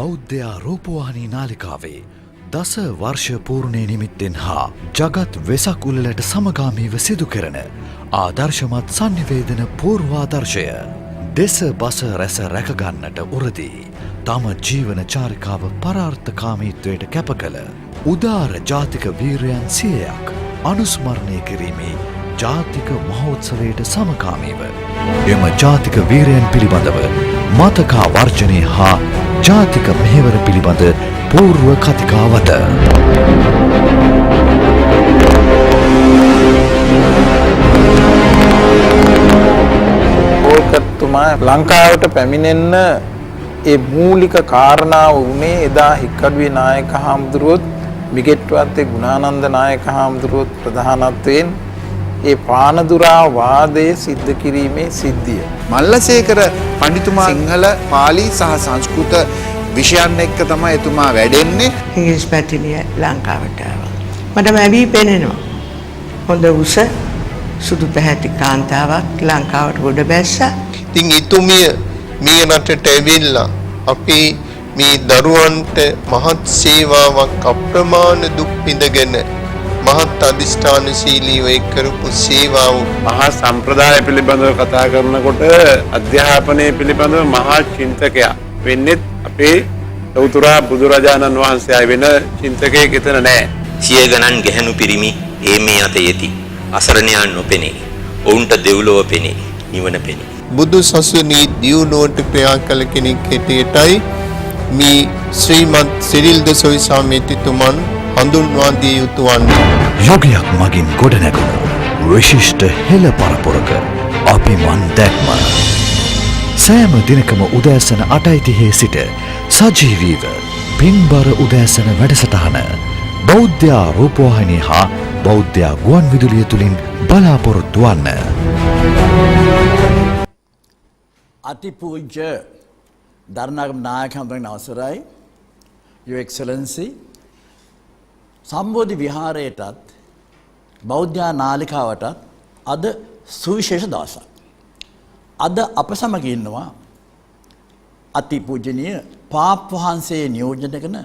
බෞද්ධ රූපවාහිනී නාලිකාවේ දස වර්ෂ පූර්ණය නිමිත්තෙන් හා ජගත් වෙසක් උළෙලට සමගාමීව සිදු කරන ආදර්ශමත් සංනිවේදන පූර්වාදර්ශය දෙස බස රැස රැකගන්නට උරදී තම ජීවන චාරිකාව පරාර්ථකාමීත්වයට කැප කළ උදාර ජාතික වීරයන් 100ක් අනුස්මරණය කිරීමේ ජාතික මහෝත්සවයට සමගාමීව එම ජාතික වීරයන් පිළිබඳව මතකා වර්ජනය හා ජාතික මෙහෙවර පිළිබඳ පූර්ව කතිකාවත ඕකතුමා ලංකාවට පැමිණෙන්න ඒ මූලික කාරණාව වුණේ එදා හික්කඩුවේ නායක හාමුදුරුවොත් මිගෙට්වත්තේ ගුණානන්ද නායක හාමුදුරුවොත් ප්‍රධානත්වයෙන් ඒ පානදුරා වාදය සිද්ධ කිරීමේ සිද්ධිය. මල්ලසේකර පඬිතුමා සිංහල පාලි සහ සංස්කෘත විෂයන් එක්ක තමයි එතුමා වැඩෙන්නේ. ඉංග්‍රීසි පැතිලිය ලංකාවට ආවා. මට ලැබී පෙනෙනවා. හොඳ උස සුදු පැහැති කාන්තාවක් ලංකාවට ගොඩ බැස්සා. ඉතින් ඊතුමිය මේ රටට ඇවිල්ලා අපි මේ දරුවන්ට මහත් සේවාවක් අප්‍රමාණ දුක් විඳගෙන මහත් අධිෂ්ඨානශීලීව කරපු සේවාව මහා සම්ප්‍රදාය පිළිබඳව කතා කරනකොට අධ්‍යාපනය පිළිබඳව මහා චින්තකයා වෙන්නේ අපේ ලෞතුරා බුදුරජාණන් වහන්සේ වෙන චින්තකයෙක් එතන නැහැ. සිය ගණන් ගැහණු පිරිමි මේ අත යෙති අසරණයන් නොපෙනේ. ඔවුන්ට දෙව්ලොව පෙනේ නිවන පෙනේ. බුදු සසුනේ දියුණුවට ක්‍රියා කළ කෙනෙක් හැටියටයි මේ ශ්‍රීමත් සිරිල් ද සොයිසා මෙතිතුමන් හඳුන්වා දිය යුතු වන්නේ. යුගයක් මගින් ගොඩනැගුණු විශිෂ්ට හෙළ පරපුරක අපි මන් දැක්ම සෑම දිනකම උදෑසන 8:30 සිට සජීවීව පින්බර උදෑසන වැඩසටහන බෞද්ධ රූපවාහිනිය හා බෞද්ධ ගුවන් විදුලිය තුලින් බලාපොරොත්තු වන්න. අතිපූජ්‍ය දරණාගම නායක හඳුන්වන අවසරයි Your Excellency සම්බෝධි විහාරයටත් බෞද්ධ නාලිකාවටත් අද සුවිශේෂ දවසක්. අද අප සමග ඉන්නවා අතිපූජනීය පාප් වහන්සේ නියෝජනය කරන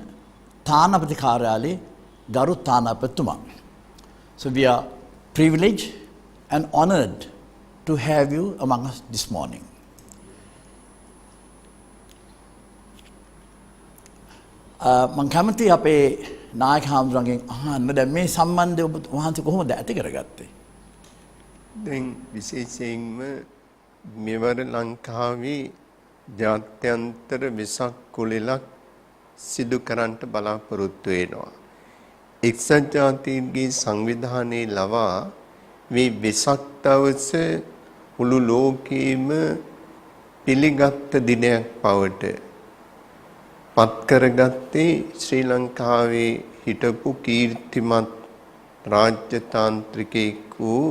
තානාපති කාර්යාලයේ ගරු තානාපතිතුමා. So we are privileged and honored to have you among us this morning. මම කැමති අපේ නායක හාමුදුරන්ගෙන් අහන්න දැන් මේ සම්බන්ධය ඔබ වහන්සේ කොහොමද ඇති කරගත්තේ? දැන් විශේෂයෙන්ම මෙවර ලංකාවේ ජාත්‍යන්තර වෙසක් කුලෙලක් සිදු කරන්නට බලාපොරොත්තු වෙනවා. එක්සත් ජාතීන්ගේ සංවිධානයේ ලවා මේ වෙසක් දවස මුළු ලෝකෙම පිළිගත් දිනයක් බවට පත් කරගත්තේ ශ්‍රී ලංකාවේ හිටපු කීර්තිමත් රාජ්‍යතාන්ත්‍රිකයෙක් වූ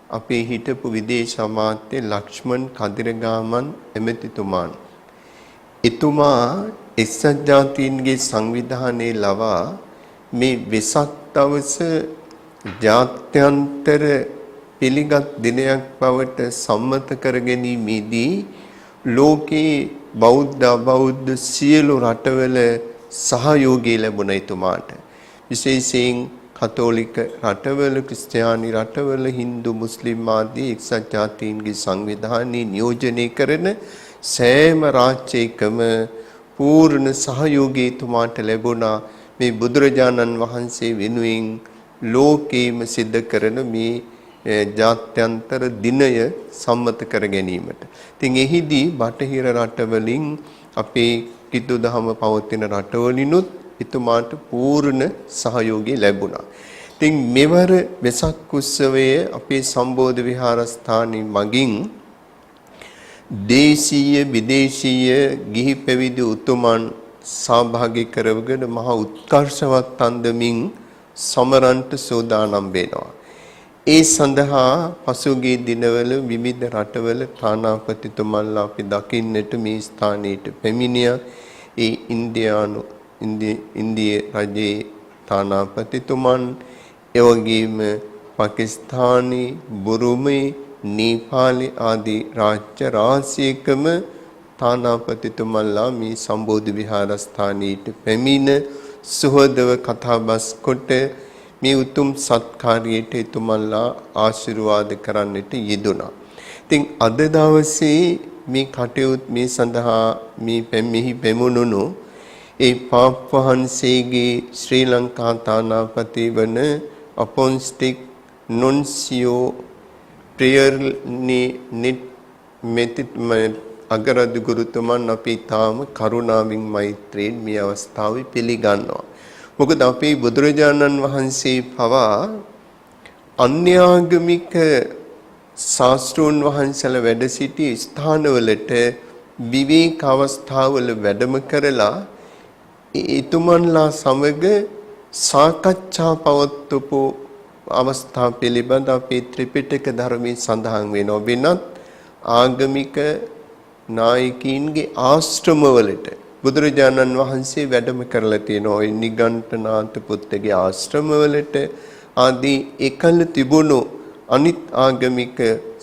අපේ හිටපු විදේශ අමාත්‍ය ලක්ෂ්මන් කදිරගාමන් එමෙතිතුමාන්. එතුමා එක්සත් ජාතීන්ගේ සංවිධානයේ ලවා මේ වෙසක් දවස ජාත්‍යන්තර පිළිගත් දිනයක් බවට සම්මත කර ගැනීමේදී ලෝකේ බෞද්ධ බෞද්ධ සියලු රටවල සහයෝගය ලැබුණ එතුමාට. විශේෂයෙන් කතෝලික රටවල, ක්‍රිස්තියානි රටවල, හින්දු මුස්ලිම් ආදී එක්සත් ජාතීන්ගේ සංවිධානයේ නියෝජනය කරන සෑම රාජ්‍යයකම පූර්ණ සහයෝගය එතුමාට ලැබුණා මේ බුදුරජාණන් වහන්සේ වෙනුවෙන් ලෝකේම සිද්ධ කරන මේ ජාත්‍යන්තර දිනය සම්මත කර ගැනීමට. ඉතින් එහිදී බටහිර රටවලින් අපේ කිතු දහම පවතින රටවලිනුත් එතුමාට පූර්ණ සහයෝගය ලැබුණා. ඉතින් මෙවර වෙසක් උත්සවයේ අපේ සම්බෝධි විහාරස්ථානයේ මගින් දේශීය විදේශීය ගිහි පැවිදි උතුමන් සහභාගී කරවගෙන මහා උත්කර්ෂවත් අන්දමින් සමරන්ට සූදානම් වෙනවා. ඒ සඳහා පසුගිය දිනවල විවිධ රටවල තානාපතිතුමන්ලා අපි දකින්නට මේ ස්ථානයට පැමිණියා. ඒ ඉන්දිය රජයේ තානාපතිතුමන්, එවැගේම පාකිස්තානයේ, බුරුමේ, නේපාලේ ආදී රාජ්‍ය රාශියකම තානාපතිතුමන්ලා මේ සම්බෝධි විහාරස්ථානයට පැමිණ සුහදව කතාබස් කොට මේ උතුම් සත්කාරයට එතුමන්ලා ආශිර්වාද කරන්නට යෙදුණා. ඉතින් අද දවසේ මේ කටයුතු මේ සඳහා මේ මෙහි පැමුණුණු ඒ පාප් වහන්සේගේ ශ්‍රී ලංකා තානාපති වන අපොන්ස්ටික් නොන්සියෝ ප්‍රියර්නි නිට් මෙතිත් අගරදු ගුරුතුමන් අපි තාම කරුණාවෙන් මෛත්‍රියෙන් මේ අවස්ථාවේ පිළිගන්නවා. මොකද අපේ බුදුරජාණන් වහන්සේ පවා අන්‍යාගමික ශාස්ත්‍රෝන් වහන්සේලා වැඩ සිටි ස්ථානවලට විවේක අවස්ථාවල වැඩම කරලා එතුමන්ලා සමග සාකච්ඡා පවත්වපු අවස්ථා පිළිබඳ අපේ ත්‍රිපිටක ධර්මයේ සඳහන් වෙනවා. වෙනත් ආගමික නායකයින්ගේ ආශ්‍රමවලට බුදුරජාණන් වහන්සේ වැඩම කරලා තියෙනවා. ඒ නිගණ්ඨනාථ පුත්තගේ ආශ්‍රමවලට ආදී එකල තිබුණු අනිත් ආගමික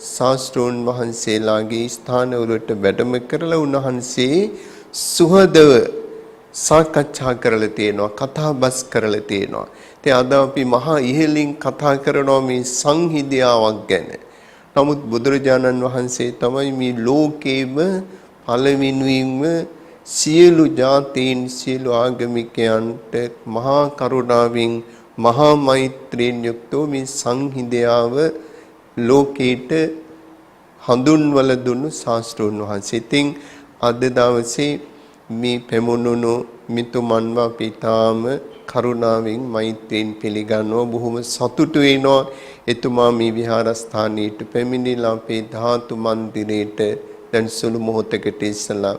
ශාස්ත්‍රෝන් වහන්සේලාගේ ස්ථානවලට වැඩම කරලා උන්වහන්සේ සුහදව සාකච්ඡා කරලා තියෙනවා, කතාබස් කරලා තියෙනවා. ඉතින් අද අපි මහා ඉහළින් කතා කරනවා මේ සංහිඳියාවක් ගැන. නමුත් බුදුරජාණන් වහන්සේ තමයි මේ ලෝකේම පළවෙනිම සියලු ජාතීන් සියලු ආගමිකයන්ට මහා කරුණාවෙන් මහා මෛත්‍රියෙන් යුක්තව මේ සංහිඳියාව ලෝකේට හඳුන්වලා දුන්නු ශාස්ත්‍රෝන් වහන්සේ. ඉතින් අද දවසේ මේ පැමුණුණු මිතුමන්ව අපි තාම කරුණාවෙන් මෛත්‍රියෙන් පිළිගන්නවා. බොහොම සතුටු වෙනවා එතුමා මේ විහාරස්ථානයට පැමිණිලා අපේ ධාතු මන්දිරයට දැන් සුළු මොහොතකට ඉස්සලා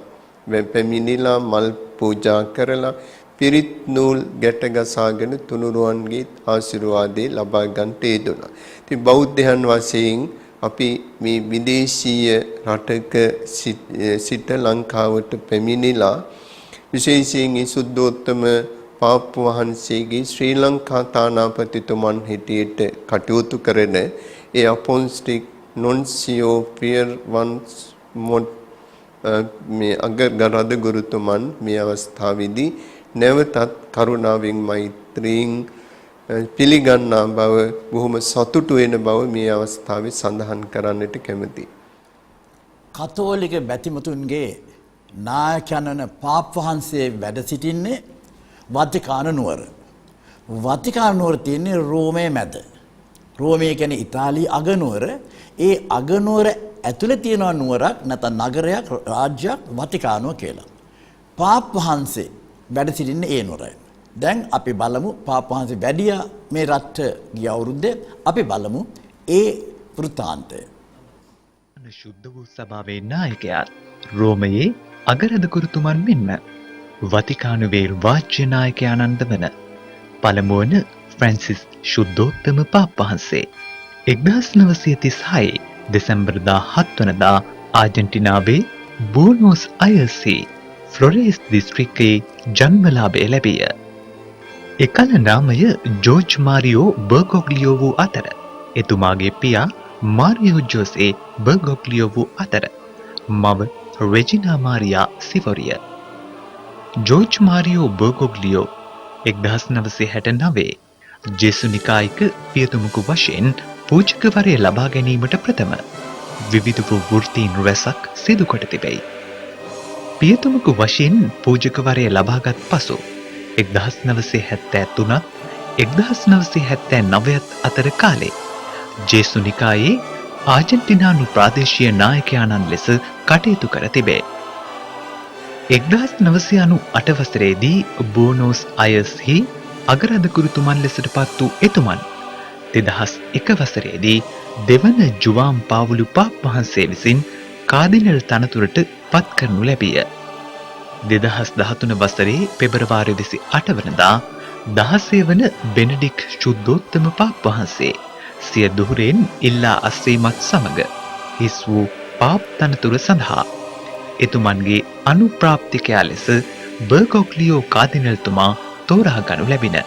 පැමිණිලා මල් පූජා කරලා පිරිත් නූල් ගැට ගසාගෙන තුනුරුවන්ගේ ආශිර්වාදේ ලබා ගන්නට යෙදුණා. ඉතින් බෞද්ධයන් වශයෙන් අපි මේ විදේශීය රටක සිට ලංකාවට පැමිණිලා විශේෂයෙන් සුද්ධෝත්තම පාප් වහන්සේගේ ශ්‍රී ලංකා තානාපතිතුමන් හිටියට කටයුතු කරන ඒ අපොන්ස්ටික් නොන්සියෝ පියර් වන්ස් මේ අගරද ගුරුතුමන් මේ අවස්ථාවේදී නැවතත් කරුණාවෙන් මෛත්‍රියෙන් පිළිගන්නා බව බොහොම සතුටු වෙන බව මේ අවස්ථාවේ සඳහන් කරන්නට කැමතියි. කතෝලික බැතිමතුන්ගේ නායකයන් වන පාප් වහන්සේ වැඩ සිටින්නේ වතිකාන නුවර. වතිකාන නුවර තියෙන්නේ රෝමයේ මැද. රෝමයේ කියන්නේ ඉතාලියේ අගනුවර. ඒ අගනුවර ඇතුලේ තියෙන නුවරක් නැත්නම් නගරයක් රාජ්‍යයක් වතිකානුව කියලා. පාප් වහන්සේ වැඩ සිටින්නේ ඒ නුවරයි. දැන් අපි බලමු පාප් වහන්සේ වැඩියා මේ රට ගිය අවුරුද්දේ අපි බලමු ඒ වෘත්තාන්තය. ශුද්ධ වූ සභාවේ නායකයාත් රෝමයේ අගරද ගුරුතුමන් මෙන්ම වතිකානුවේ වාජ්‍ය නායකයානන්ද වන පළමුවන ෆ්‍රැන්සිස් ශුද්ධෝත්තම පාප් වහන්සේ 1936 දෙසැම්බර් 17 වනදා ආජන්ටිනාවේ බූනෝස් අයර්සී ෆ්ලොරේස් දිස්ත්‍රික්කයේ ජන්මලාභය ලැබිය. එකල නාමය ජෝර්ජ් මාරියෝ බර්ගොග්ලියෝ වූ අතර එතුමාගේ පියා මාරියෝ ජෝසේ බර්ගොග්ලියෝ වූ අතර මව රෙජිනා මාරියා සිෆොරිය. ජෝර්ජ් මාරියෝ බර්ගොග්ලියෝ 1969 ජෙසුනිකායික පියතුමකු වශයෙන් පූජකවරය ලබා ගැනීමට ප්‍රථම විවිධ වූ වෘත්තීන් රැසක් සිදු කොට තිබෙයි. පියතුමකු වශයෙන් පූජකවරය ලබාගත් පසු 1973 1979 අතර කාලේ ජේසුනිකායේ ආජන්ටිනානු ප්‍රාදේශීය නායකයාණන් ලෙස කටයුතු කර තිබේ. 1998 වසරේදී බෝනෝස් අයර්ස්හි අගරද ගුරුතුමන් ලෙසට පත් වූ එතුමන් 2001 වසරේදී දෙවන ජුවාම් පාවුලු පාප් වහන්සේ විසින් කාදිනල් තනතුරට පත් කරනු ලැබිය. 2013 වසරේ පෙබරවාරි 28 වනදා 16 වන බෙනඩික් ශුද්ධෝත්තම පාප් වහන්සේ සිය දුහුරෙන් ඉල්ලා අස්වීමත් සමග හිස් වූ පාප් තනතුර සඳහා එතුමන්ගේ අනුප්‍රාප්තිකයා ලෙස බර්ගොග්ලියෝ කාදිනල්තුමා තෝරා ගනු ලැබින.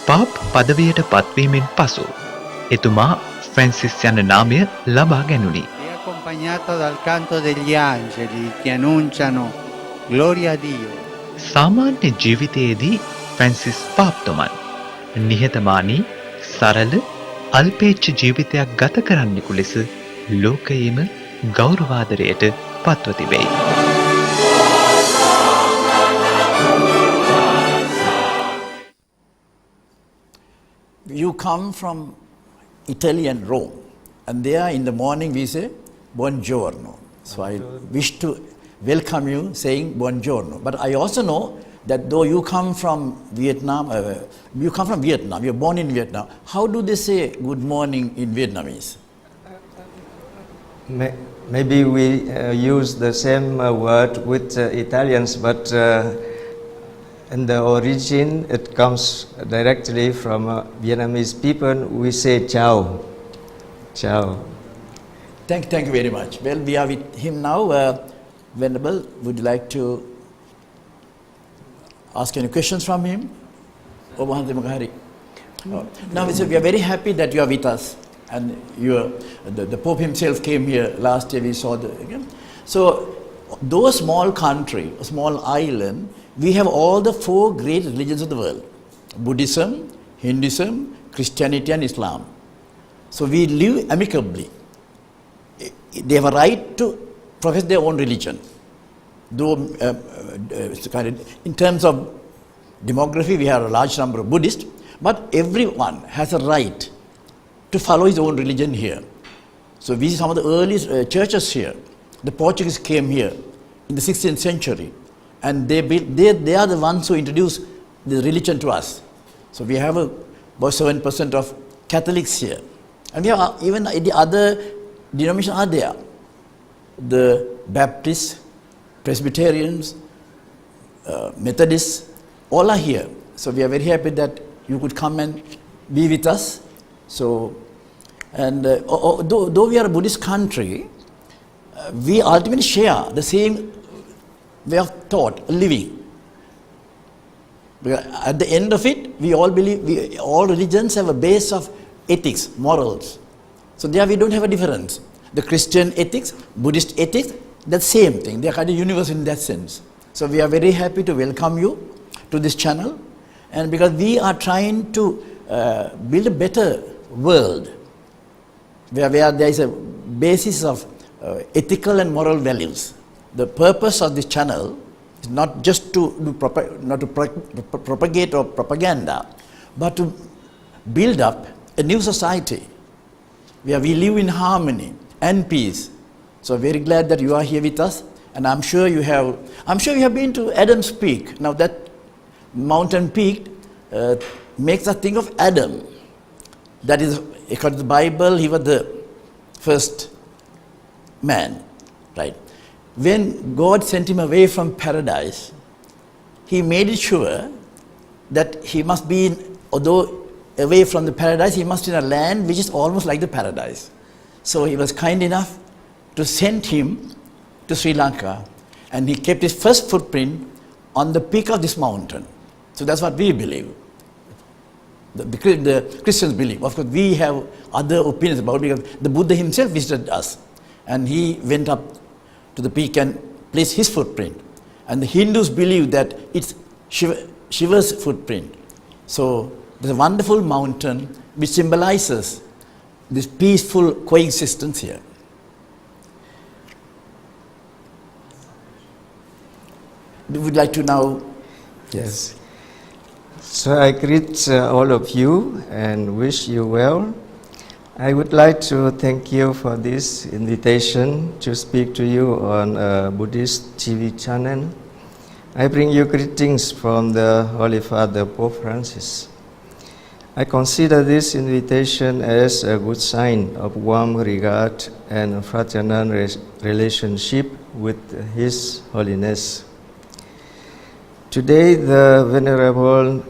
පාප් පදවියට පත්වීමෙන් පසු එතුමා ෆ්‍රැන්සිස් යන නාමය ලබා ගැනුණි. accompagnato dal canto degli angeli che annunciano Gloria a Dio. සාමාන්‍ය ජීවිතයේදී ෆ්‍රැන්සිස් පාප්තුමන් නිහතමානී සරල අල්පේච්ඡ ජීවිතයක් ගත කරන්නෙකු ලෙස ලෝකයේම ගෞරවාදරයට පත්ව තිබෙයි. You come from Italy and Rome, and there in the morning we say buongiorno. So I wish to welcome you saying buongiorno. But I also know that though you come from Vietnam, you're born in Vietnam, how do they say good morning in Vietnamese? Maybe we use the same word with Italians, but in the origin it comes directly from Vietnamese people. We say ciao. Ciao. Thank you very much. Well, we are with him now. Venerable, would you like to ask any questions from him? Now, we are very happy that you are with us. And the Pope himself came here last year, we saw again. So, though a small country, a small island, we have all the 4 great religions of the world: Buddhism, Hinduism, Christianity and Islam. So we live amicably. They have a right to profess their own religion. Though in terms of demography, we have a large number of Buddhists, but everyone has a right to follow his own religion here. So we see some of the earliest churches here. The Portuguese came here in the 16th century, and they are the ones who introduced the religion to us. So we have about 7% of Catholics here, and we have even the other denominations are there. The Baptists, Presbyterians, Methodists, all are here. So we are very happy that you could come and be with us. So, and though we are a Buddhist country, we ultimately share the same way of thought, living. Because at the end of it, we all believe, all religions have a base of ethics, morals. So there we don't have a difference. The Christian ethics, Buddhist ethics, the same thing. They are kind of universal in that sense. So we are very happy to welcome you to this channel, and because we are trying to build a better world where there is a basis of ethical and moral values. The purpose of this channel is not just to propagate or propaganda, but to build up a new society where we live in harmony and peace. So very glad that you are here with us, and I'm sure you have been to Adam's Peak. Now that mountain peak makes us think of Adam. That is, according to the Bible, he was the first man, right? When God sent him away from paradise, he made it sure that he must be, although away from the paradise, he must be in a land which is almost like the paradise. So he was kind enough to send him to Sri Lanka, and he kept his first footprint on the peak of this mountain. So that's what we believe. The Christians believe. Of course, we have other opinions about it, because the Buddha himself visited us, and he went up to the peak and placed his footprint. And the Hindus believe that it's Shiva's footprint. So there's a wonderful mountain which symbolizes this peaceful coexistence here. Would you like to now? Yes. So I greet all of you and wish you well. I would like to thank you for this invitation to speak to you on a Buddhist TV channel. I bring you greetings from the Holy Father Pope Francis. I consider this invitation as a good sign of warm regard and fraternal relationship with His Holiness. Today, the Venerable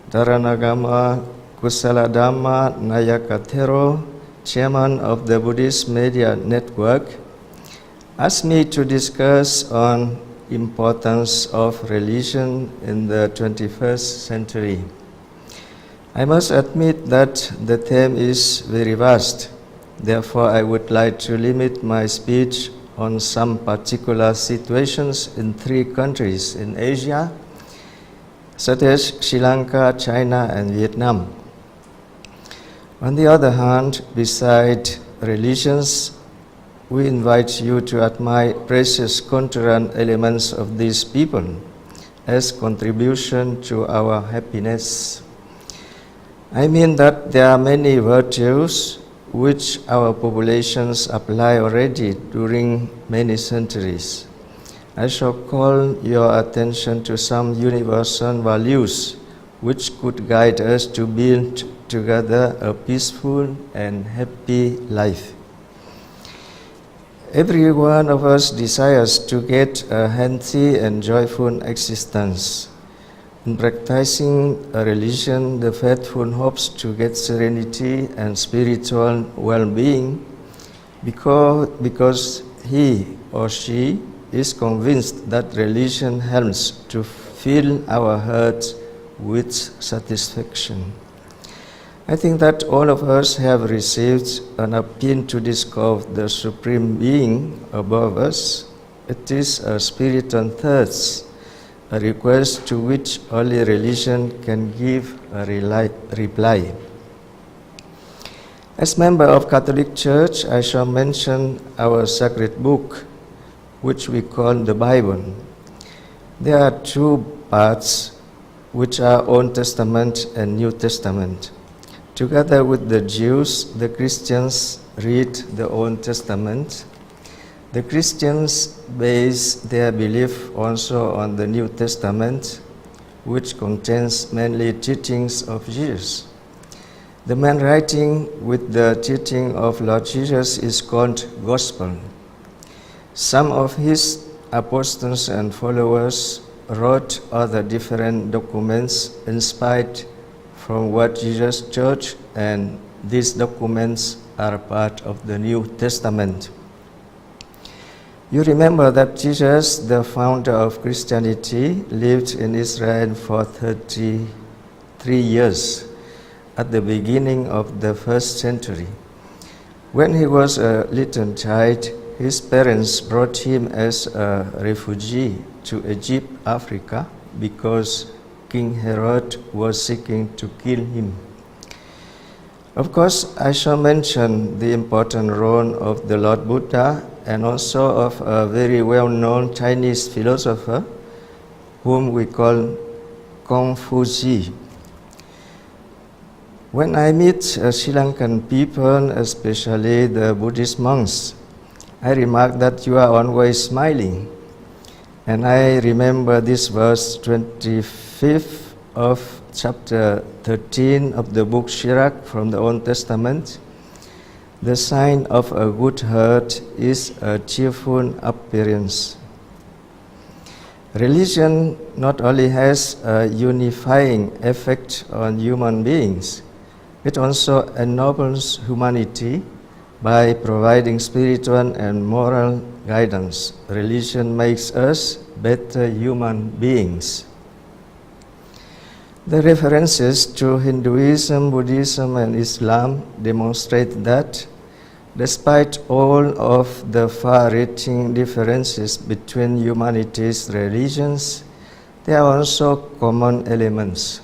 Dharanagama Kusaladhamma Nayakathero, Chairman of the Buddhist Media Network, asked me to discuss on importance of religion in the 21st century. I must admit that the theme is very vast Therefore, I would like to limit my speech on some particular situations in 3 countries in Asia, such as Sri Lanka, China, and Vietnam. On the other hand, beside religions, we invite you to admire precious cultural elements of these people as contribution to our happiness. I mean that there are many virtues which our populations apply already during many centuries. I shall call your attention to some universal values which could guide us to build together a peaceful and happy life. Every one of us desires to get a healthy and joyful existence. In practicing a religion, the faithful hopes to get serenity and spiritual well-being because he or she is convinced that religion helps to fill our hearts with satisfaction. I think that all of us have received an appeal to discover the Supreme Being above us. It is a spirit and thirst, a request to which only religion can give a reply. As member of Catholic Church, I shall mention our sacred book, which we call the Bible. There are 2 parts, which are Old Testament and New Testament. Together with the Jews, the Christians read the Old Testament. The Christians base their belief also on the New Testament, which contains mainly teachings of Jesus. The main writing with the teaching of Lord Jesus is called Gospel. Some of his apostles and followers wrote other different documents inspired from what Jesus taught, and these documents are part of the New Testament. You remember that Jesus, the founder of Christianity, lived in Israel for 33 years at the beginning of the 1st century. When he was a little child, his parents brought him as a refugee to Egypt, Africa, because King Herod was seeking to kill him. Of course, I shall mention the important role of the Lord Buddha and also of a very well-known Chinese philosopher whom we call Confucius. When I meet Sri Lankan people, especially the Buddhist monks, I remark that you are always smiling. And I remember this verse 25th of chapter 13 of the book Sirach from the Old Testament. The sign of a good heart is a cheerful appearance. Religion not only has a unifying effect on human beings, it also ennobles humanity by providing spiritual and moral guidance. Religion makes us better human beings. The references to Hinduism, Buddhism, and Islam demonstrate that despite all of the far-reaching differences between humanity's religions, there are also common elements.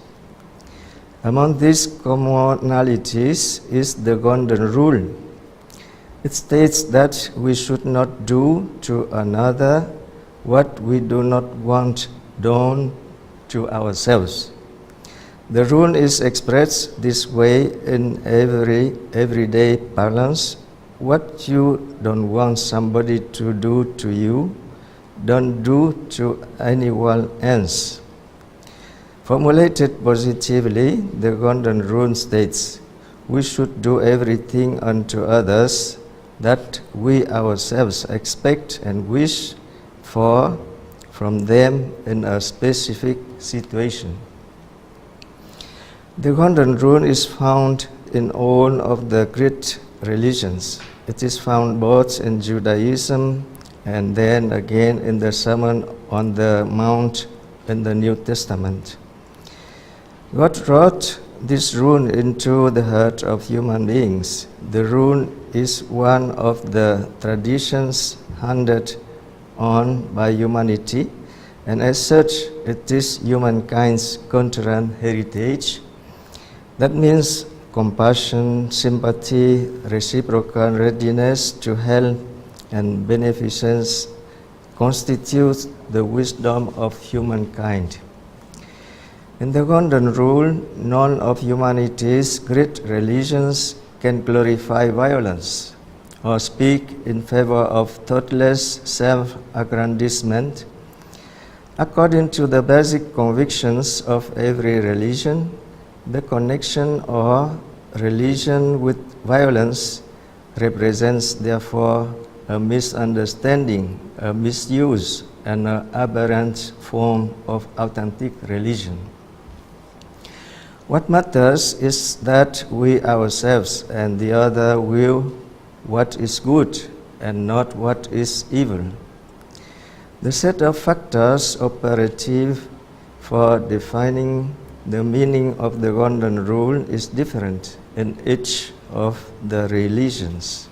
Among these commonalities is the Golden Rule. It states that we should not do to another what we do not want done to ourselves. The rule is expressed this way in everyday parlance. What you don't want somebody to do to you, don't do to anyone else. Formulated positively, the Golden Rule states, we should do everything unto others that we ourselves expect and wish for from them in a specific situation. The Golden Rule is found in all of the great religions. It is found both in Judaism and then again in the Sermon on the Mount in the New Testament. God wrote this rune into the heart of human beings. The rune is one of the traditions handed on by humanity, and as such, it is humankind's cultural heritage. That means compassion, sympathy, reciprocal readiness to help, and beneficence constitutes the wisdom of humankind. In the Golden Rule, none of humanity's great religions can glorify violence or speak in favor of thoughtless self-aggrandizement. According to the basic convictions of every religion, the connection or religion with violence represents therefore a misunderstanding, a misuse, and an aberrant form of authentic religion. What matters is that we ourselves and the other will what is good and not what is evil. The set of factors operative for defining the meaning of the Golden Rule is different in each of the religions.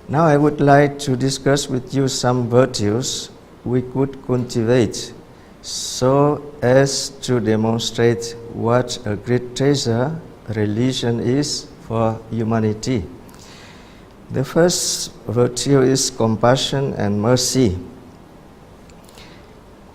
Now I would like to discuss with you some virtues we could cultivate so as to demonstrate what a great treasure religion is for humanity. The first virtue is compassion and mercy.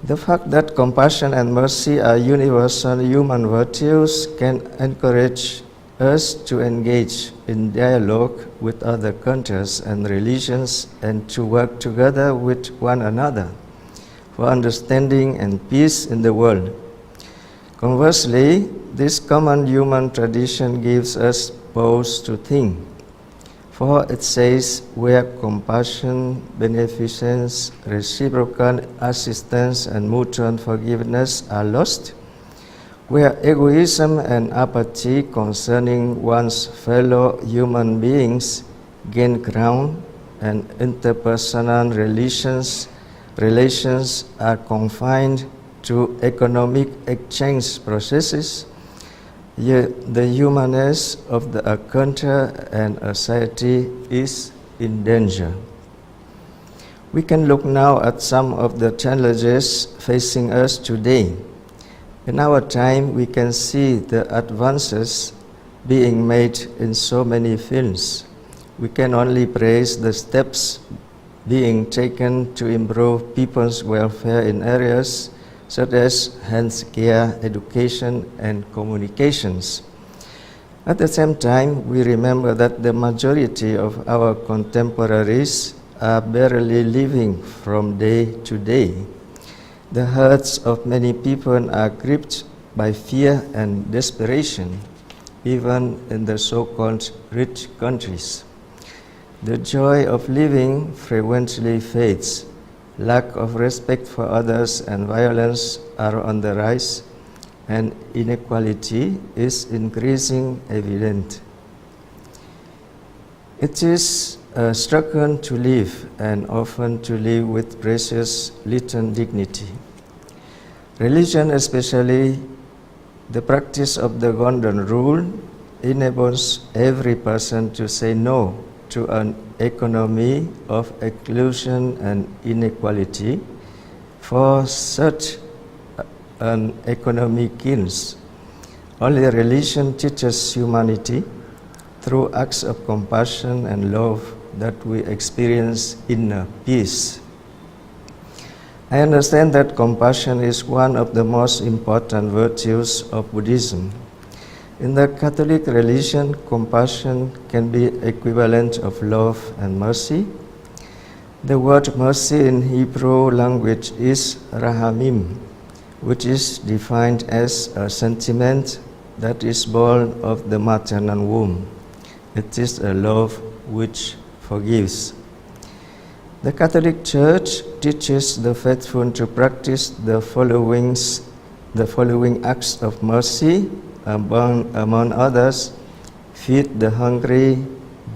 The fact that compassion and mercy are universal human virtues can encourage us to engage in dialogue with other cultures and religions and to work together with one another for understanding and peace in the world. Conversely, this common human tradition gives us pause to think, for it says where compassion, beneficence, reciprocal assistance, and mutual forgiveness are lost, where egoism and apathy concerning one's fellow human beings gain ground and interpersonal relations are confined to economic exchange processes, the humanness of a culture and a society is in danger. We can look now at some of the challenges facing us today. In our time, we can see the advances being made in so many fields. We can only praise the steps being taken to improve people's welfare in areas such as health care, education, and communications. At the same time, we remember that the majority of our contemporaries are barely living from day to day. The hearts of many people are gripped by fear and desperation, even in the so-called rich countries. The joy of living frequently fades. Lack of respect for others and violence are on the rise, and inequality is increasing evident. It is a struggle to live, and often to live with precious little dignity. Religion, especially the practice of the Golden Rule, enables every person to say no to an economy of exclusion and inequality, for such an economy kills. Only religion teaches humanity through acts of compassion and love that we experience inner peace. I understand that compassion is one of the most important virtues of Buddhism. In the Catholic religion, compassion can be equivalent of love and mercy. The word mercy in Hebrew language is rahamim, which is defined as a sentiment that is born of the maternal womb. It is a love which forgives. The Catholic Church teaches the faithful to practice the following acts of mercy, among others: feed the hungry,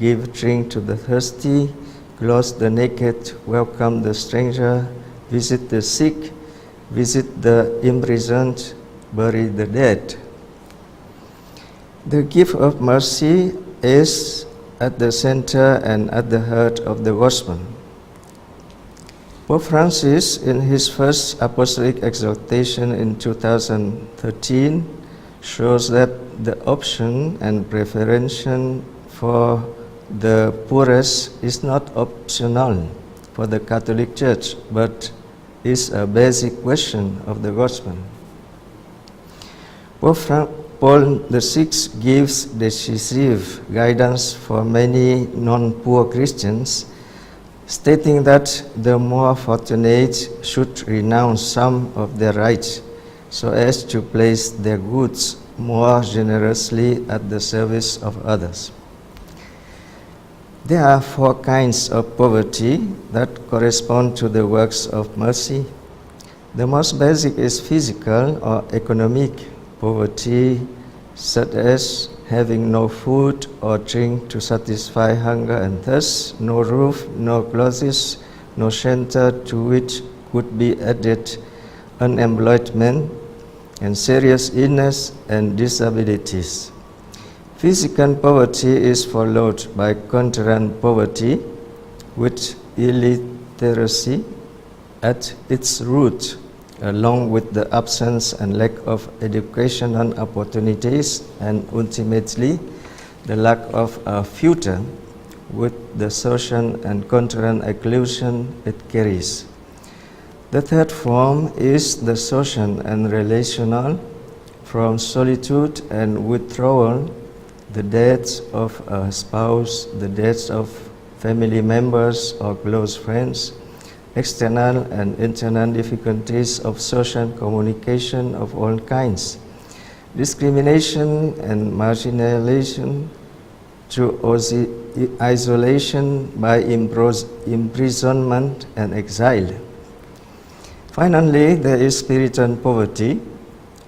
give drink to the thirsty, clothe the naked, welcome the stranger, visit the sick, visit the imprisoned, bury the dead. The gift of mercy is at the center and at the heart of the gospel. Pope Francis, in his first apostolic exhortation in 2013, shows that the option and preference for the poorest is not optional for the Catholic Church, but is a basic question of the gospel. Pope Paul VI gives decisive guidance for many non-poor Christians, stating that the more fortunate should renounce some of their rights so as to place their goods more generously at the service of others. There are 4 kinds of poverty that correspond to the works of mercy. The most basic is physical or economic poverty, such as having no food or drink to satisfy hunger and thirst, no roof, no clothes, no shelter, to which could be added unemployment and serious illness and disabilities. Physical poverty is followed by content poverty, with illiteracy at its root, along with the absence and lack of educational opportunities, and ultimately the lack of a future with the social and cultural exclusion it carries. The third form is the social and relational, from solitude and withdrawal, the death of a spouse, the death of family members or close friends, external and internal difficulties of social communication of all kinds, discrimination and marginalization through isolation by imprisonment and exile. Finally, there is spiritual poverty,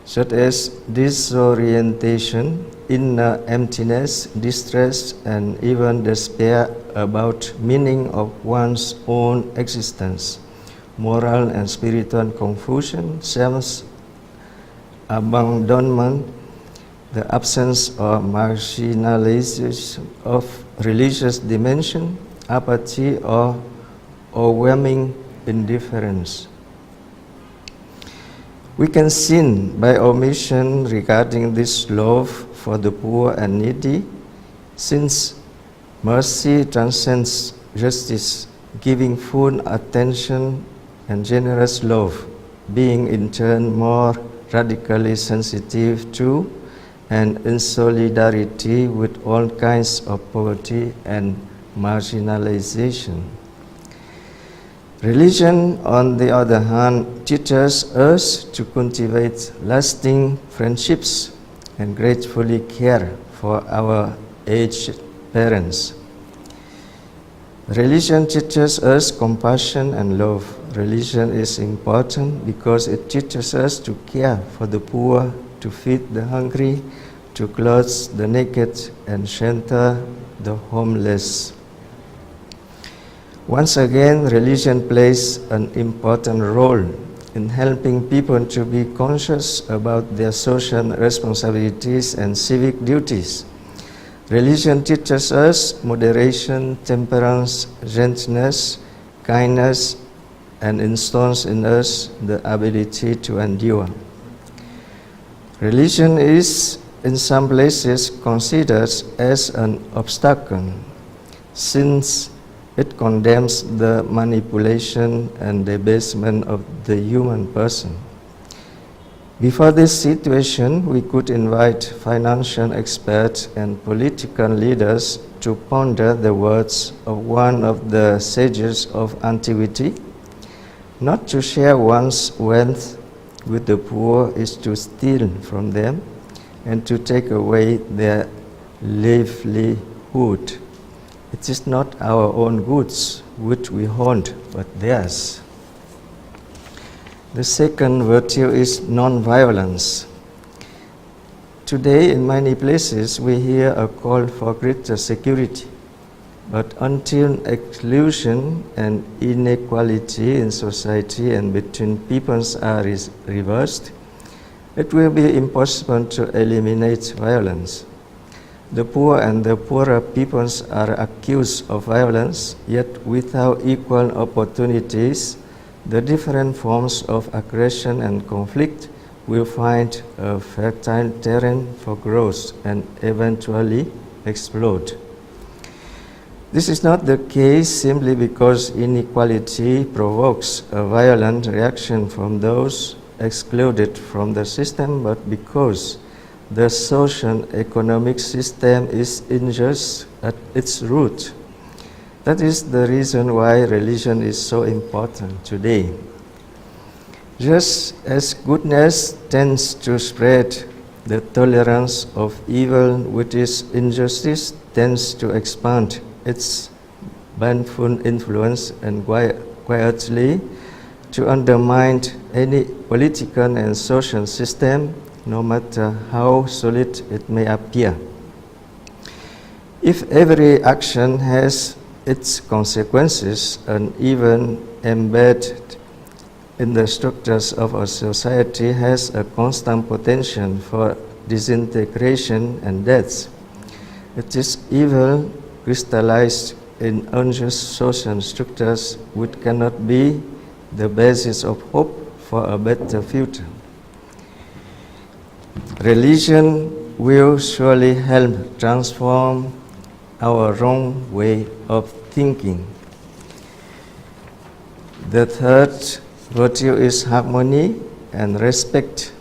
such as disorientation, inner emptiness, distress, and even despair about meaning of one's own existence, moral and spiritual confusion, self-abandonment, the absence or marginalization of religious dimension, apathy, or overwhelming indifference. We can sin by omission regarding this love for the poor and needy, since mercy transcends justice, giving full attention and generous love, being in turn more radically sensitive to and in solidarity with all kinds of poverty and marginalization. Religion, on the other hand, teaches us to cultivate lasting friendships and gratefully care for our aged parents. Religion teaches us compassion and love. Religion is important because it teaches us to care for the poor, to feed the hungry, to clothe the naked, and shelter the homeless. Once again, religion plays an important role in helping people to be conscious about their social responsibilities and civic duties. Religion teaches us moderation, temperance, gentleness, kindness, and instills in us the ability to endure. Religion is, in some places, considered as an obstacle, since it condemns the manipulation and debasement of the human person. Before this situation, we could invite financial experts and political leaders to ponder the words of one of the sages of antiquity. Not to share one's wealth with the poor is to steal from them and to take away their livelihood. It is not our own goods which we hold, but theirs. The second virtue is non-violence. Today, in many places, we hear a call for greater security, but until exclusion and inequality in society and between peoples are reversed, it will be impossible to eliminate violence. The poor and the poorer peoples are accused of violence, yet without equal opportunities, the different forms of aggression and conflict will find a fertile terrain for growth and eventually explode. This is not the case simply because inequality provokes a violent reaction from those excluded from the system, but because the socio-economic system is unjust at its root. That is the reason why religion is so important today. Just as goodness tends to spread, the tolerance of evil, which is injustice, tends to expand its baneful influence and quietly to undermine any political and social system, no matter how solid it may appear. If every action has its consequences and even embedded in the structures of a society has a constant potential for disintegration and death, it is evil crystallized in unjust social structures which cannot be the basis of hope for a better future. Religion will surely help transform our wrong way of thinking. The third virtue is harmony and respect.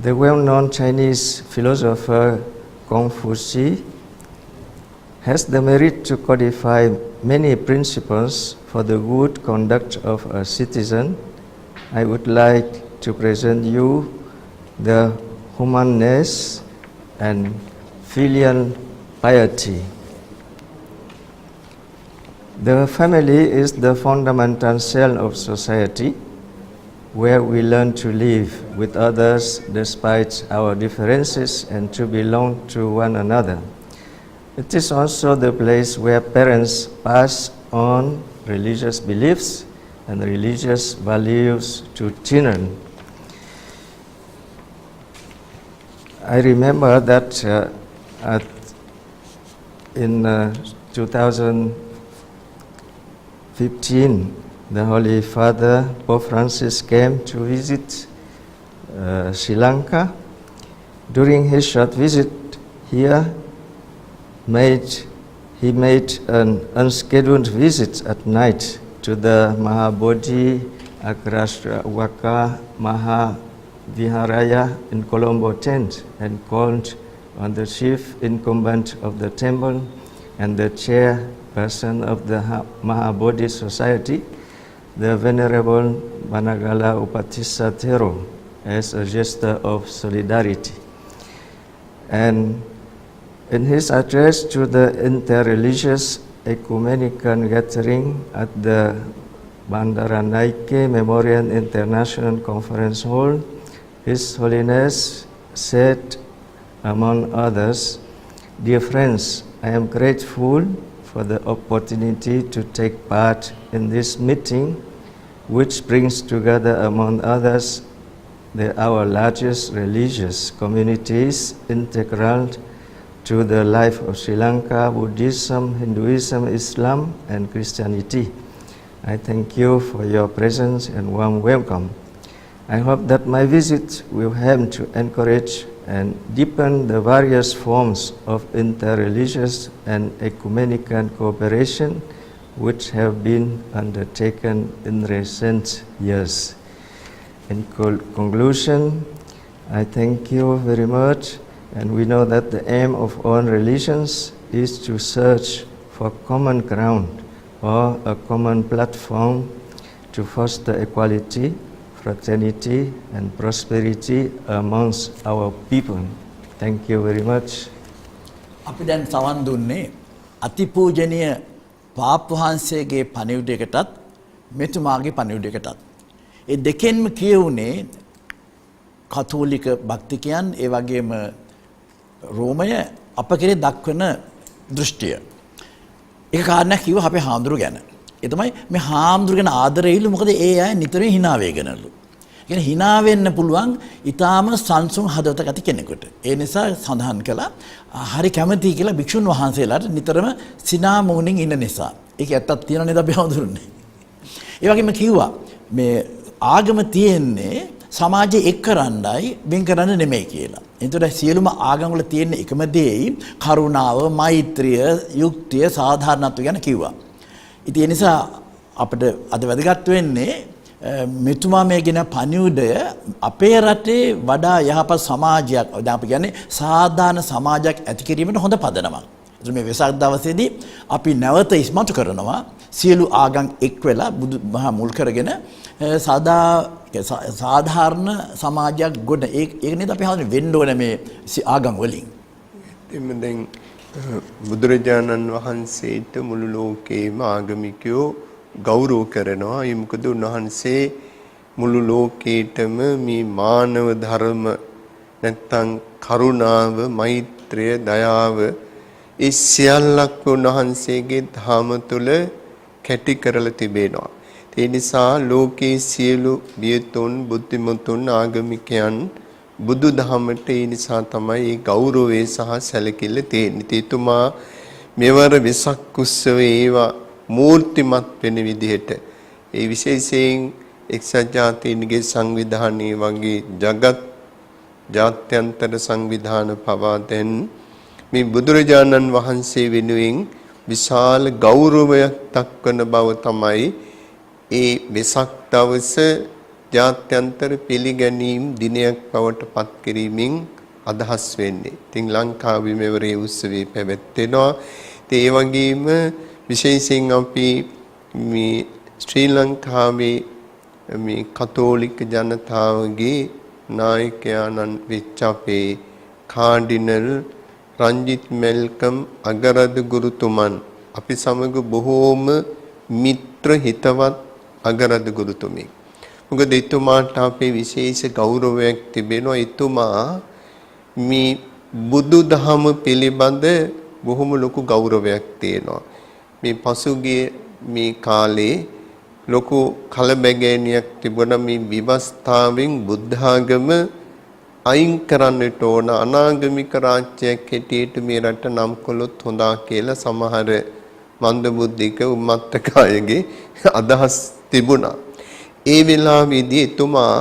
The well-known Chinese philosopher Confucius has the merit to codify many principles for the good conduct of a citizen. I would like to present you the humanness and filial piety. The family is the fundamental cell of society, where we learn to live with others despite our differences and to belong to one another. It is also the place where parents pass on religious beliefs and religious values to children. I remember that in 2015, the Holy Father, Pope Francis, came to visit Sri Lanka. During his short visit here, he made an unscheduled visit at night to the Mahabodhi Agrastravaka Mahaviharaya in Colombo tent and called on the chief incumbent of the temple and the chairperson of the Mahabodhi Society, the Venerable Banagala Upatissa Thero, as a gesture of solidarity. And in his address to the interreligious ecumenical gathering at the Bandaranaike Memorial International Conference Hall, His Holiness said, among others, "Dear friends, I am grateful for the opportunity to take part in this meeting, which brings together, among others, our largest religious communities integral to the life of Sri Lanka, Buddhism, Hinduism, Islam, and Christianity. I thank you for your presence and warm welcome. I hope that my visit will help to encourage and deepen the various forms of interreligious and ecumenical cooperation which have been undertaken in recent years." In conclusion, I thank you very much, and we know that the aim of all religions is to search for common ground or a common platform to foster equality, fraternity, and prosperity amongst our people. Thank you very much. අපි දැන් සවන් දුන්නේ අතිපූජනීය පාප් වහන්සේගේ පණිවිඩයකටත් මෙතුමාගේ පණිවිඩයකටත්. ඒ දෙකෙන්ම කියවුනේ කතෝලික භක්තිකයන් ඒ වගේම රෝමය අප කෙරේ දක්වන දෘෂ්ටිය. එක කාරණයක් කිව්වා අපේ හාමුදුරු ගැන. ඒ තමයි මේ හාමුදුරු ගැන ආදරෙයිලු මොකද ඒ අය නිතරම hina වෙගෙනලු. කියන්නේ hina වෙන්න පුළුවන් ඊටාම සංසුන් හදවතක ඇති කෙනෙකුට. ඒ නිසා සඳහන් කළා හරි කැමැති කියලා භික්ෂුන් වහන්සේලාට නිතරම සිනා මූණින් ඉන්න නිසා. ඒක ඇත්තක් තියෙන නේද අපි හඳුරන්නේ. ඒ වගේම කිව්වා මේ ආගම තියෙන්නේ සමාජය එක් කරන්නයි වෙන් කරන්න නෙමෙයි කියලා. එතකොට සියලුම ආගම් වල තියෙන එකම දෙයයි කරුණාව, මෛත්‍රිය, යුක්තිය, සාධාරණත්වය ගැන කිව්වා. ඉතින් ඒ නිසා අපිට අද වැදගත් වෙන්නේ මෙතුමා මේ ගෙන පණිවුඩය අපේ රටේ වඩා යහපත් සමාජයක් දැන් අපි කියන්නේ සාධාරණ සමාජයක් ඇති කිරීමට හොඳ පදනමක්. ඒත් මේ වෙසක් දවසේදී අපි නැවත ඉස්මතු කරනවා සියලු ආගම් එක් වෙලා බුදු මහා මුල් කරගෙන සාධාරණ සමාජයක් ගොඩ ඒක නේද අපි හඳුනන්නේ වෙන්න ඕනේ මේ ආගම් වලින්. එimhe දැන් බුදුරජාණන් වහන්සේට මුළු ලෝකේම ආගමිකයෝ ගෞරව කරනවා. ඒ මොකද උන්වහන්සේ මුළු ලෝකේටම මේ මානව ධර්ම නැත්තම් කරුණාව, මෛත්‍රිය, දයාව ඒ සියල්ලක් උන්වහන්සේගේ ධර්ම තුල කැටි කරලා තිබෙනවා. ඒ නිසා ලෝකේ සියලු බියතුන්, බුද්ධිමතුන්, ආගමිකයන් බුදු දහමට ඒ නිසා තමයි මේ ගෞරවය සහ සැලකිල්ල තියෙන්නේ. ඒතුමා මෙවර වෙසක් උත්සවයේ ඒවා මූර්තිමත් වෙන විදිහට ඒ විශේෂයෙන් එක්සත් ජාතීන්ගේ සංවිධානයේ වගේ ජගත් ජාත්‍යන්තර සංවිධාන පවා දැන් මේ බුදුරජාණන් වහන්සේ වෙනුවෙන් විශාල ගෞරවයක් දක්වන බව තමයි ඒ වෙසක් දවස ජාත්‍යන්තර පිළිගැනීම් දිනයක් බවට පත් කිරීමෙන් අදහස් වෙන්නේ. ඉතින් ලංකාවේ මෙවරේ උත්සවය පැවැත්වෙනවා. ඒ වගේම විශේෂයෙන් අපි මේ ශ්‍රී ලංකාවේ මේ කතෝලික ජනතාවගේ නායකයාණන් වෙච්ච අපේ කාඩිනල් රංජිත් මෙල්කම් අගරද ගුරුතුමන් අපි සමග බොහෝම මිත්‍ර හිතවත් අගරද ගුරුතුමෙක්. මොකද එතුමාට අපේ විශේෂ ගෞරවයක් තිබෙනවා. එතුමා මේ බුදු දහම පිළිබඳ බොහොම ලොකු ගෞරවයක් තියෙනවා. මේ පසුගිය මේ කාලේ ලොකු කලබගෑනියක් තිබුණා මේ විවස්ථාවෙන් බුද්ධ ආගම අයින් කරන්නට ඕන අනාගමික රාජ්‍යයක් හැටියට මේ රට නම් කළොත් හොඳා කියලා සමහර මන්දබුද්ධික උම්මත්තක අයගේ අදහස් තිබුණා. ඒ වෙලාවේදී එතුමා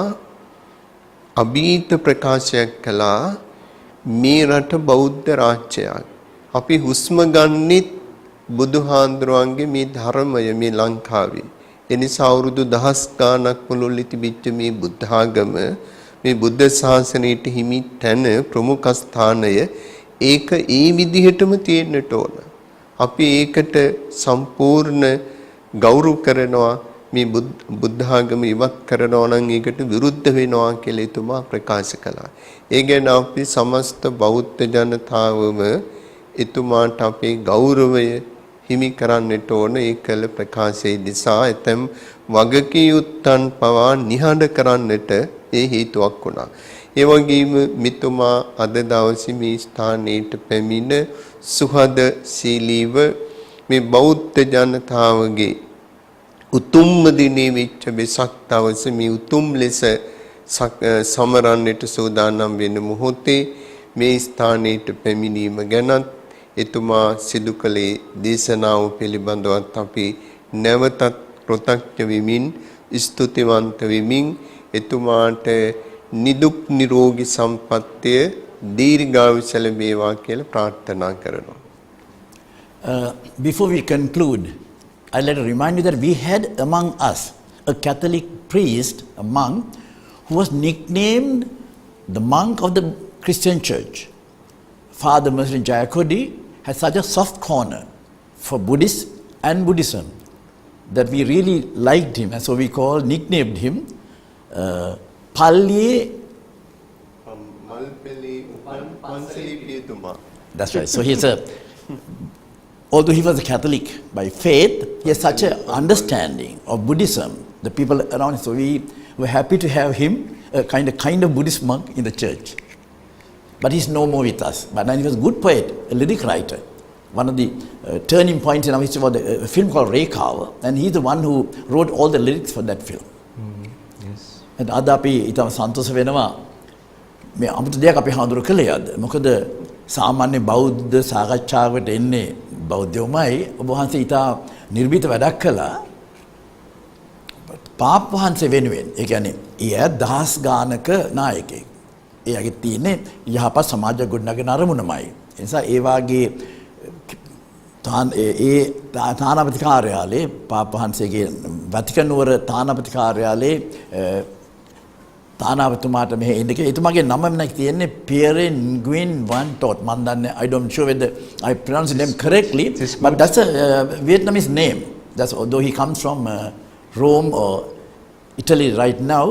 අභීත ප්‍රකාශයක් කළා මේ රට බෞද්ධ රාජ්‍යයක්. අපි හුස්ම ගන්නෙත් බුදුහාඳුරන්ගේ මේ ධර්මය මේ ලංකාවේ. එනිසා අවුරුදු දහස් ගාණක් මුළුල්ලේ තිබිච්ච මේ බුද්ධ ආගම මේ බුද්ධ ශාසනයට හිමි තැන ප්‍රමුඛ ස්ථානය ඒක ඒ විදිහටම තියෙන්නට ඕන. අපි ඒකට සම්පූර්ණ ගෞරව කරනවා. මේ බුද්ධ ආගම ඉවත් කරනවා නම් ඒකට විරුද්ධ වෙනවා කියලා එතුමා ප්‍රකාශ කළා. ඒ ගැන අපි සමස්ත බෞද්ධ ජනතාවම එතුමාට අපේ ගෞරවය හිමි කරන්නට ඕන. ඒ කළ ප්‍රකාශයේ නිසා එතෙම් වගකීම් පවා නිහඬ කරන්නට ඒ හේතුවක් වුණා. ඒ වගේම මෙතුමා අද දවසේ මේ ස්ථානයට පැමිණ සුහද සීලීව මේ බෞද්ධ ජනතාවගේ උතුම්ම දිනේ වෙච්ච වෙසක් දවස මේ උතුම් ලෙස සමරන්නට සූදානම් වෙන මොහොතේ මේ ස්ථානයට පැමිණීම ගැනත් එතුමා සිදු කළේ දේශනාව පිළිබඳවත් අපි නැවතත් කෘතඥ වෙමින් ස්තුතිවන්ත වෙමින් එතුමාට නිදුක් නිරෝගී සම්පන්නිය දීර්ඝායුෂ ලැබේවා කියලා ප්‍රාර්ථනා කරනවා. Before we conclude, I'd like to remind you that we had among us a Catholic priest, a monk, who was nicknamed the monk of the Christian Church. Father Muslim Jayakodi had such a soft corner for Buddhists and Buddhism that we really liked him, and so we nicknamed him Palliye. That's right. So he's although he was a Catholic by faith, he has such an understanding of Buddhism, the people around him. So we were happy to have him, a kind of Buddhist monk in the church. But he's no more with us. But then he was a good poet, a lyric writer. One of the turning points in our history was a film called Raykawa, and he's the one who wrote all the lyrics for that film. Yes. අද අපි ඊටම සන්තෝෂ වෙනවා මේ අමුතු දෙයක් අපි හඳුරු කළේ අද. මොකද සාමාන්‍ය බෞද්ධ සාකච්ඡාවකට එන්නේ බෞද්ධයෝමයි. ඔබ වහන්සේ ඊට නිර්භීත වැඩක් කළා. පාප් වහන්සේ වෙනුවෙන්. ඒ කියන්නේ ඊය දහස් ගානක නායකයෙක්. එයාගේ තියෙන්නේ යහපත් සමාජ ගොඩනගෙන අරමුණමයි. ඒ නිසා ඒ වාගේ තානාපති කාර්යාලයේ පාප් වහන්සේගේ වැටිකන් නුවර තානාපති කාර්යාලයේ තානාපතිතුමාට මෙහෙ එන්න කියලා. එතුමාගේ නම මම තියෙන්නේ Pierre Nguyen Van Tot. මම දන්නේ I don't sure whether I pronounce the name correctly, but that's a Vietnamese name. That's although he comes from Rome or Italy right now.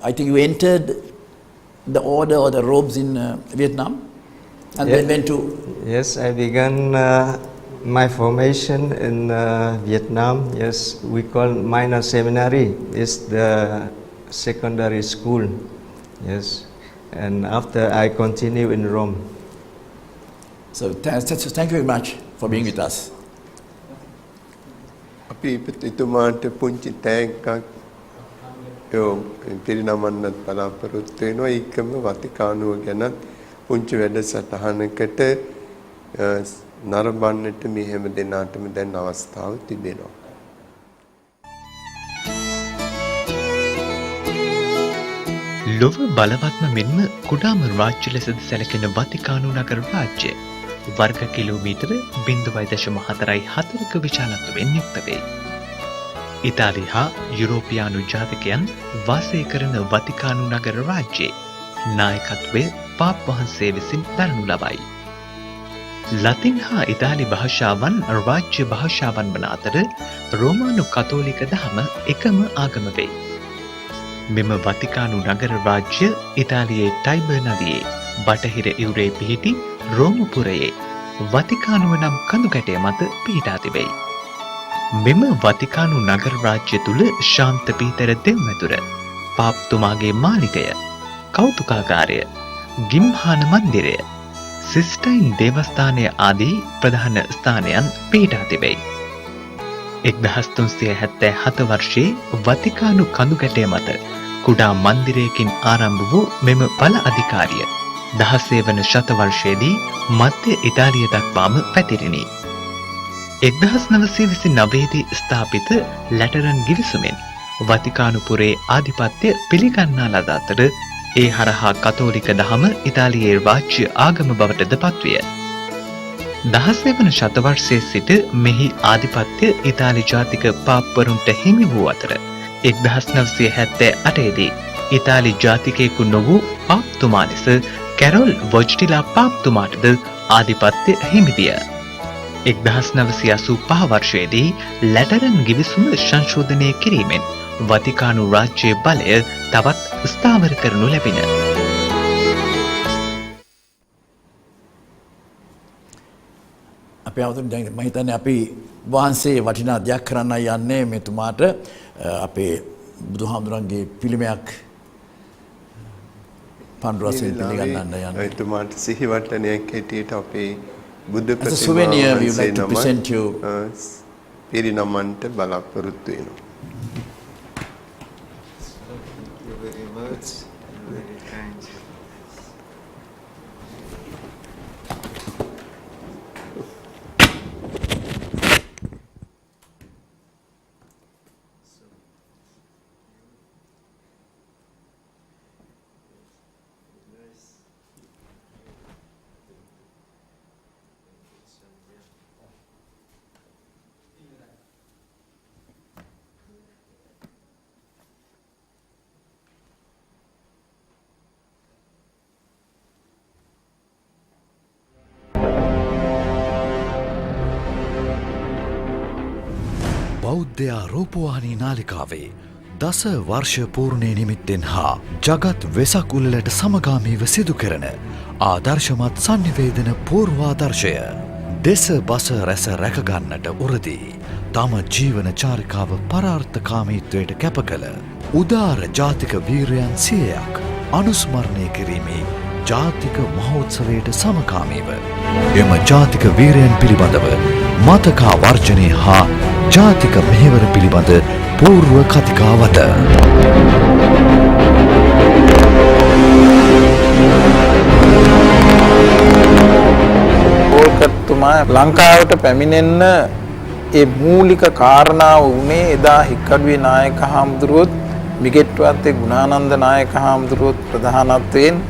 I think you entered the order or the robes in Vietnam and then went to... Yes, I began my formation in Vietnam. Yes, we call minor seminary. It's the secondary school. Yes, and after I continue in Rome. So thank you very much for being with us. අපි ඉතුමාට පුංචි තෑග්ගක් පිරිනමන්නත් බලාපොරොත්තු වෙනවා. ඒකම වතිකානුව ගැන පුංචි වැඩසටහනකට නරඹන්නට මේ හැම දෙනාටම දැන් අවස්ථාව තිබෙනවා. ලොව බලවත්ම මෙන්ම කුඩාම රාජ්‍ය ලෙසද සැලකෙන වතිකානු නගර රාජ්‍ය වර්ග කිලෝමීටර 0.4ක විශාලත්වයෙන් යුක්ත වේ. ඉතාලි හා යුරෝපියානු ජාතිකයන් වාසය කරන වතිකානු නගර රාජ්‍යයේ නායකත්වය පාප් වහන්සේ විසින් දරනු ලබයි. ලතින් හා ඉතාලි භාෂාවන් රාජ්‍ය භාෂාවන් වන අතර රෝමානු කතෝලික දහම එකම ආගම වේ. මෙම වතිකානු නගර රාජ්‍ය ඉතාලියේ ටයිබර් නදියේ බටහිර ඉවුරේ පිහිටි රෝමපුරයේ වතිකානුව නම් කඳුකැටය මත පිහිටා තිබෙයි. මෙම වතිකානු නගර රාජ්‍ය තුළ ශාන්ත පීතර දෙව්මැදුර, පාප්තුමාගේ මාලිගය, කෞතුකාගාරය, ගිම්හාන මන්දිරය, සිස්ටයින් දේවස්ථානය ආදී ප්‍රධාන ස්ථානයන් පිහිටා තිබෙයි. 1377 වර්ෂයේ වතිකානු කඳුකැටය මත කුඩා මන්දිරයකින් ආරම්භ වූ මෙම බල අධිකාරිය 16 වන ශතවර්ෂයේදී මධ්‍ය ඉතාලිය දක්වාම පැතිරිණි. 1929 දී ස්ථාපිත ලැටරන් ගිවිසුමෙන් වතිකානුපුරේ ආධිපත්‍ය පිළිගන්නා ලද අතර ඒ හරහා කතෝලික දහම ඉතාලියේ රාජ්‍ය ආගම බවටද පත්විය. 16 වන ශතවර්ෂයේ සිට මෙහි ආධිපත්‍ය ඉතාලි ජාතික පාප්වරුන්ට හිමි වූ අතර 1978 දී ඉතාලි ජාතිකයෙකු නොවූ පාප්තුමා ලෙස කැරොල් වොජ්ටිලා පාප්තුමාටද ආධිපත්‍ය හිමි විය. 1985 වර්ෂයේදී ලැටරන් ගිවිසුම සංශෝධනය කිරීමෙන් වතිකානු රාජ්‍යයේ බලය තවත් ස්ථාවර කරනු ලැබින. අපේ අවුරුදු දැන් මම හිතන්නේ අපි වහන්සේ වටිනා දෙයක් කරන්න යන්නේ මෙතුමාට අපේ බුදුහාමුදුරන්ගේ පිළිමයක් පන්රුවසෙන් පිළිගන්නන්න යන්නේ. එතුමාට සිහිවටනයක් හැටියට අපේ බුද්ධ souvenir we would like to present you. පිරිනමන්නට බලාපොරොත්තු වෙනවා. Thank you very much. Very kind. බෞද්ධයා රූපවාහිනී නාලිකාවේ දස වර්ෂ පූර්ණය නිමිත්තෙන් හා ජගත් වෙසක් උළෙලට සමගාමීව සිදු කරන ආදර්ශමත් සංනිවේදන පූර්වාදර්ශය දෙස බස රැස රැකගන්නට උරදී තම ජීවන චාරිකාව පරාර්ථකාමීත්වයට කැප කළ උදාර ජාතික වීරයන් 100ක් අනුස්මරණය කිරීමේ ජාතික මහෝත්සවයට සමකාමීව එම ජාතික වීරයන් පිළිබඳව මතකා වර්ජනය හා ජාතික මෙහෙවර පිළිබඳ පූර්ව කතිකාවත. ඕල්කට්තුමා ලංකාවට පැමිණෙන්න ඒ මූලික කාරණාව වුණේ එදා හික්කඩුවේ නායක හාමුදුරුවොත් මිගෙට්ටුවත්තේ ගුණානන්ද නායක හාමුදුරුවොත් ප්‍රධානත්වයෙන්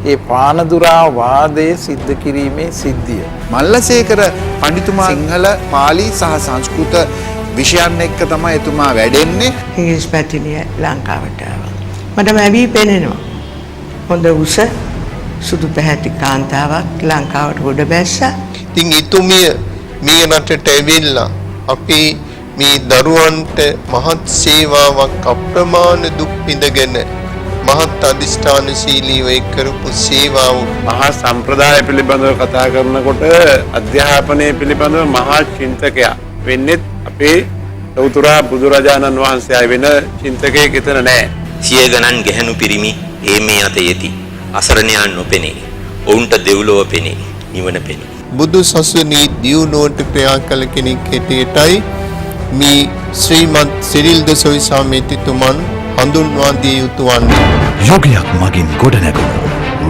ඒ පානදුරා වාදය සිද්ධ කිරීමේ සිද්ධිය. මල්ලසේකර පඬිතුමා සිංහල පාලි සහ සංස්කෘත විෂයන් එක්ක තමයි එතුමා වැඩෙන්නේ. ඉංග්‍රීසි පැතිලිය ලංකාවට ආවා. මට මැවී පෙනෙනවා. හොඳ උස සුදු පැහැති කාන්තාවක් ලංකාවට ගොඩ බැස්සා. ඉතින් ඉතුමිය මේ රටට ඇවිල්ලා අපි මේ දරුවන්ට මහත් සේවාවක් අප්‍රමාණ දුක් විඳගෙන මහත් අධිෂ්ඨානශීලීව කරපු සේවාව මහා සම්ප්‍රදාය පිළිබඳව කතා කරනකොට අධ්‍යාපනය පිළිබඳව මහා චින්තකයා වෙන්නේ අපේ ලෞතුරා බුදුරජාණන් වහන්සේ වෙන චින්තකයෙක් එතන නැහැ. සිය ගණන් ගැහැණු පිරිමි ඒ මේ අත යෙති. අසරණයන් නොපෙනේ. ඔවුන්ට දෙව්ලොව පෙනේ. නිවන පෙනේ. බුදු සසුනේ දියුණුවට ක්‍රියා කළ කෙනෙක් හැටියටයි මේ ශ්‍රීමත් සිරිල් ද සොයිසා මෙතිතුමන් හඳුන්වා දිය යුතු වන්නේ. යුගයක් මගින් ගොඩනැගුණු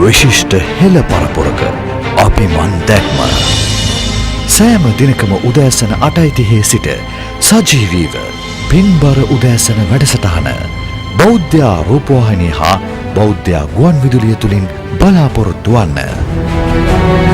විශිෂ්ට හෙළ පරපුරක අපි මන් දැක්ම. සෑම දිනකම උදෑසන 8:30 සිට සජීවීව පින්බර උදෑසන වැඩසටහන බෞද්ධ රූපවාහිනිය හා බෞද්ධ ගුවන් විදුලිය තුලින් බලාපොරොත්තු වන්න.